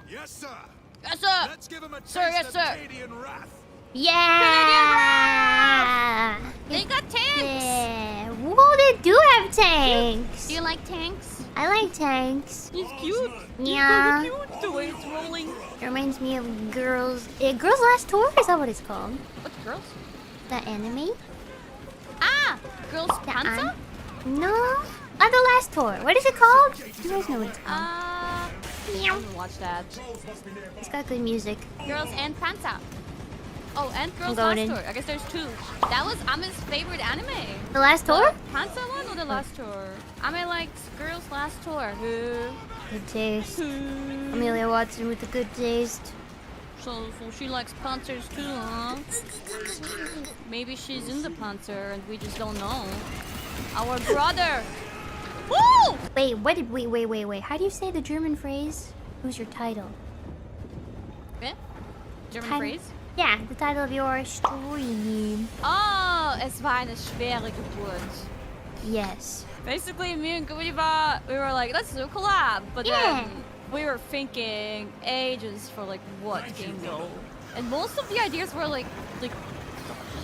Yes, sir. Yes, sir. Let's give him a taste Sir, yes, of sir. Canadian wrath. Yeah! They got tanks. Yeah. Whoa, they do have tanks. Do you like tanks? I like tanks. He's cute. Yeah. He's so cute the way it's rolling. It reminds me of Girls... Girls Last Tour? Is that what it's called? What's girls? The anime? Ah, girls The panza? No. The Last Tour. What is it called? You guys know what it's called. I haven't watched that. It's got good music. Girls and panza. Oh, and Girls Golden. Last Tour. I guess there's two. That was Ame's favorite anime. The Last Tour? Panza one or the Last Tour? Ame likes Girls Last Tour. Good taste. Amelia Watson with the good taste. So she likes panzers too, huh? Maybe she's in the panzer and we just don't know. Our brother. Woo! Wait. How do you say the German phrase? Who's your title? Eh? German Title? phrase? Yeah, the title of your stream. Oh, es war eine schwere Geburt. Yes. Basically, me and Guriba, we were like, let's do a collab. But Yeah. then we were thinking ages for like what game though. And most of the ideas were like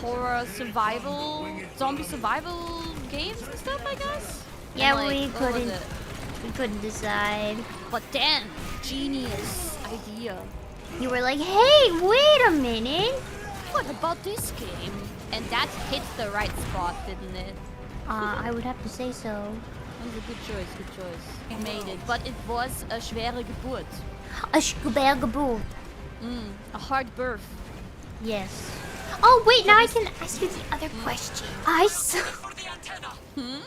horror survival, zombie survival games and stuff, I guess. Yeah, And, like, we what was couldn't. it? We couldn't decide. But then, genius idea. You were like, hey, wait a minute. What about this game? And that hit the right spot, didn't it? I would have to say so. It was a good choice. We made it. But it was a schwere Geburt. A schwer Geburt. A hard birth. Yes. Oh, wait, now I can ask you the other question.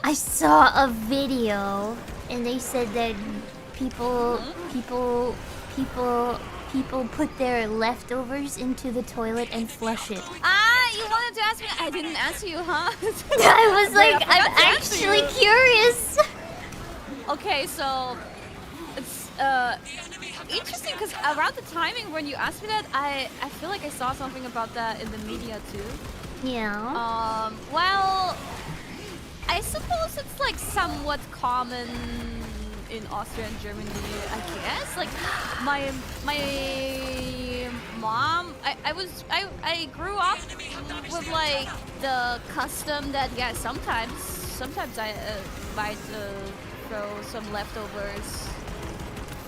I saw a video, and they said that people put their leftovers into the toilet and flush it. Ah, you wanted to ask me? I didn't answer you, huh? I was like, I forgot I'm to answer actually you. curious. Okay, so it's interesting because around the timing when you asked me that, I feel like I saw something about that in the media too. Yeah. Well, I suppose it's like somewhat common in Austria and Germany, I guess. Like my mom, I grew up with like the custom that sometimes I might throw some leftovers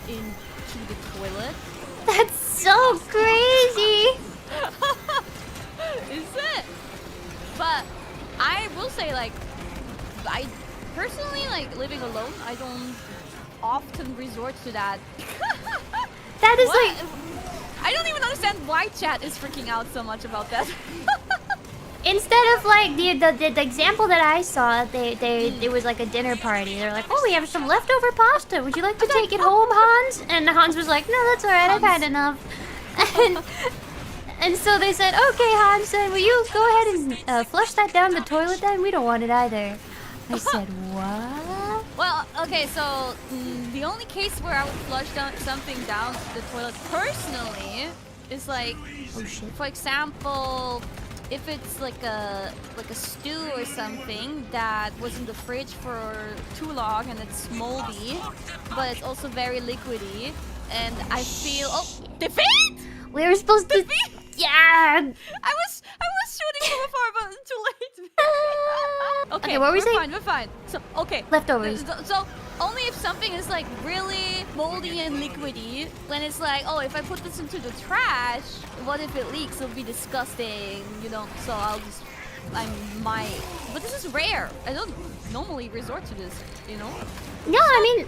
into the toilet. That's so crazy. Is it? But I will say, like, I personally, like, living alone, I don't often resort to that. That is What? like, I don't even understand why chat is freaking out so much about that. instead of like the example that I saw, it was like a dinner party. They're like, oh, we have some leftover pasta. Would you like to take it home, Hans? And Hans was like, no, that's all right. I've had enough. And so they said, okay, Hans, then will you go ahead and flush that down the toilet then? We don't want it either. I said, what? Well, okay, so the only case where I would flush something down the toilet personally is like, Oh shit. for example, if it's like a stew or something that was in the fridge for too long and it's moldy, but it's also very liquidy, and I feel defeat. We were supposed to. Yeah. I was shooting from afar, but too late. Okay, what were we saying? We're fine. So okay. Leftovers. So only if something is like really moldy and liquidy, when it's like, oh, if I put this into the trash, what if it leaks? It'll be disgusting, you know. So but this is rare. I don't normally resort to this, you know. No, I mean,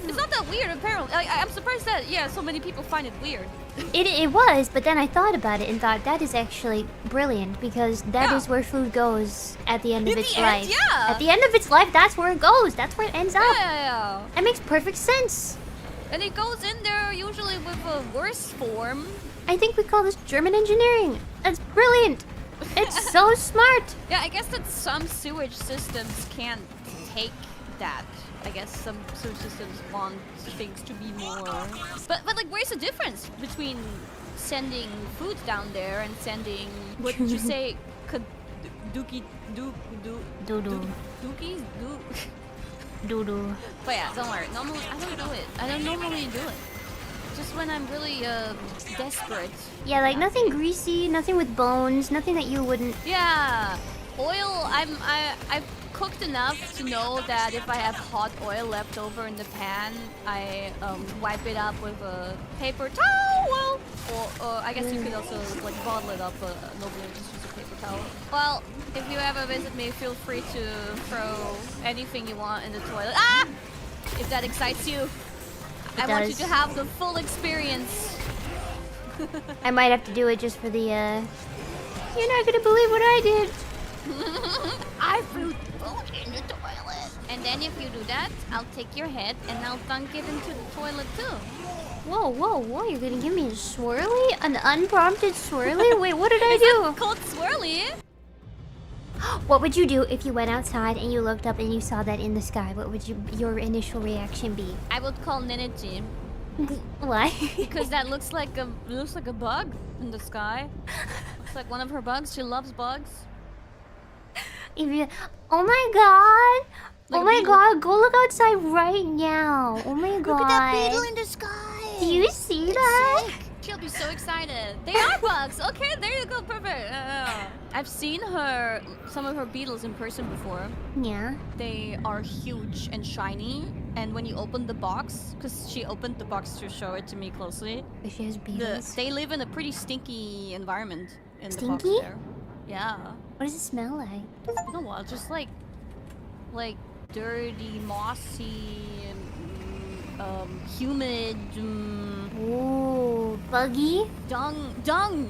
It's not that weird, apparently. I'm surprised that so many people find it weird. It was, but then I thought about it and thought that is actually brilliant because that is where food goes at the end of its life. Yeah. At the end of its life, that's where it goes. That's where it ends up. Yeah. That makes perfect sense. And it goes in there usually with a worse form. I think we call this German engineering. That's brilliant. It's so smart. Yeah, I guess that some sewage systems can't take that. I guess some sewage systems want things to be more. But like, where's the difference between sending food down there and sending, what did you say? Dookies? Doo-doo. But yeah, don't worry. I don't normally do it. just when I'm really desperate. Yeah, like nothing greasy, nothing with bones, nothing that you wouldn't. Yeah, oil. I've cooked enough to know that if I have hot oil left over in the pan, I wipe it up with a paper towel. Or I guess you could also like bottle it up, but nobody just use a paper towel. Well, if you ever visit me, feel free to throw anything you want in the toilet. Ah! If that excites you, I want you to have the full experience. I might have to do it just for the. You're not gonna believe what I did. I threw food in the toilet. And then if you do that, I'll take your head and I'll dunk it into the toilet too. Whoa, whoa, whoa! You're gonna give me a swirly? An unprompted swirly? Wait, what did I do? It's called swirly. What would you do if you went outside and you looked up and you saw that in the sky? What would your initial reaction be? I would call nenechi. Why? Because that looks like a bug in the sky. Looks like one of her bugs. She loves bugs. If you, oh my god! Like oh a my beetle. god! Go look outside right now! Oh my god! Look at that beetle in the sky. Do you see that? Sick. She'll be so excited. They are bugs. Okay, there you go. Perfect. I've seen some of her beetles in person before. Yeah. They are huge and shiny. And when you open the box, because she opened the box to show it to me closely, She has beetles. they live in a pretty stinky environment in the box Stinky? there. Yeah. What does it smell like? You know what? Just like dirty, mossy, humid, Ooh, buggy? dung. Dung?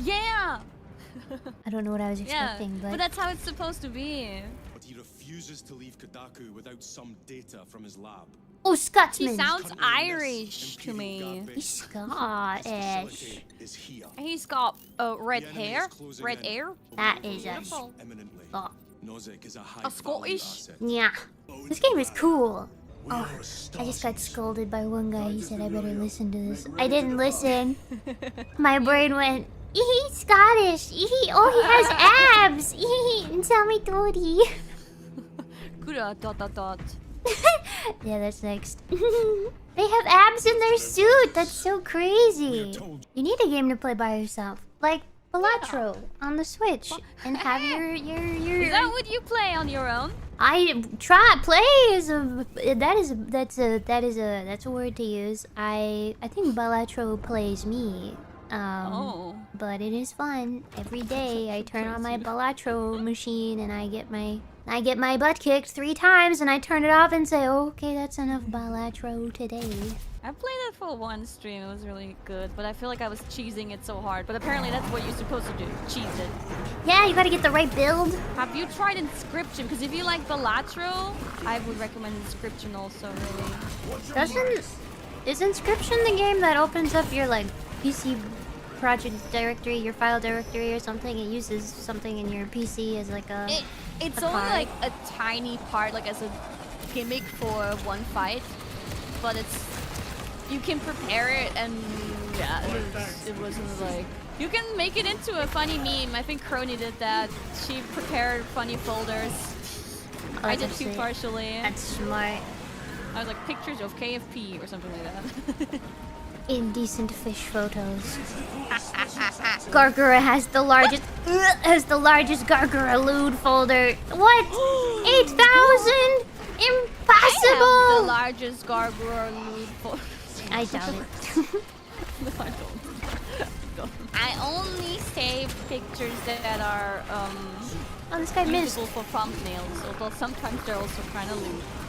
Yeah. I don't know what I was Yeah. expecting, But that's how it's supposed to be. But he refuses to leave Kodaku without some data from his lab. Oh, Scotsman! He sounds Currently, this Irish to me. Imperial He's garbage Scottish. facility is here. He's got red The enemy hair, is closing red in. hair. That is a... Beautiful. Eminently. Oh, Nozick is a high A Scottish? asset. yeah. This game is cool. We Oh, are I just got Stasi's. scolded by one guy. He said I better listen to this. I didn't listen. My brain went, he's Scottish. Oh, he has abs. Tell me, Tori. Gura ... Yeah, that's next. They have abs in their suit. That's so crazy. You need a game to play by yourself, like Balatro on the Switch, and have your. Is that what you play on your own? I play is a that's a word to use. I think Balatro plays me. But it is fun. Every day I turn on my Balatro machine and I get my butt kicked 3 times and I turn it off and say, okay, that's enough Balatro today. I played it for one stream. It was really good, but I feel like I was cheesing it so hard. But apparently that's what you're supposed to do. Cheese it. Yeah, you gotta get the right build. Have you tried Inscription? Because if you like Balatro, I would recommend Inscription also, really. Is Inscription the game that opens up your like PC project directory, your file directory or something? It uses something in your PC as like a It's a only card? like a tiny part, like as a gimmick for one fight, but you can prepare it, and yeah, it wasn't like you can make it into a funny meme. I think Crony did that. She prepared funny folders. I did too partially. That's smart. I was like pictures of KFP or something like that. Indecent fish photos. Gawr Gura has the largest Gawr Gura lewd folder. What? 8,000? Impossible! I have the largest Gawr Gura lewd folder. I doubt it. No, I don't. I only save pictures that are Oh, this guy missed. usable for thumbnails, although sometimes they're also kind of lewd.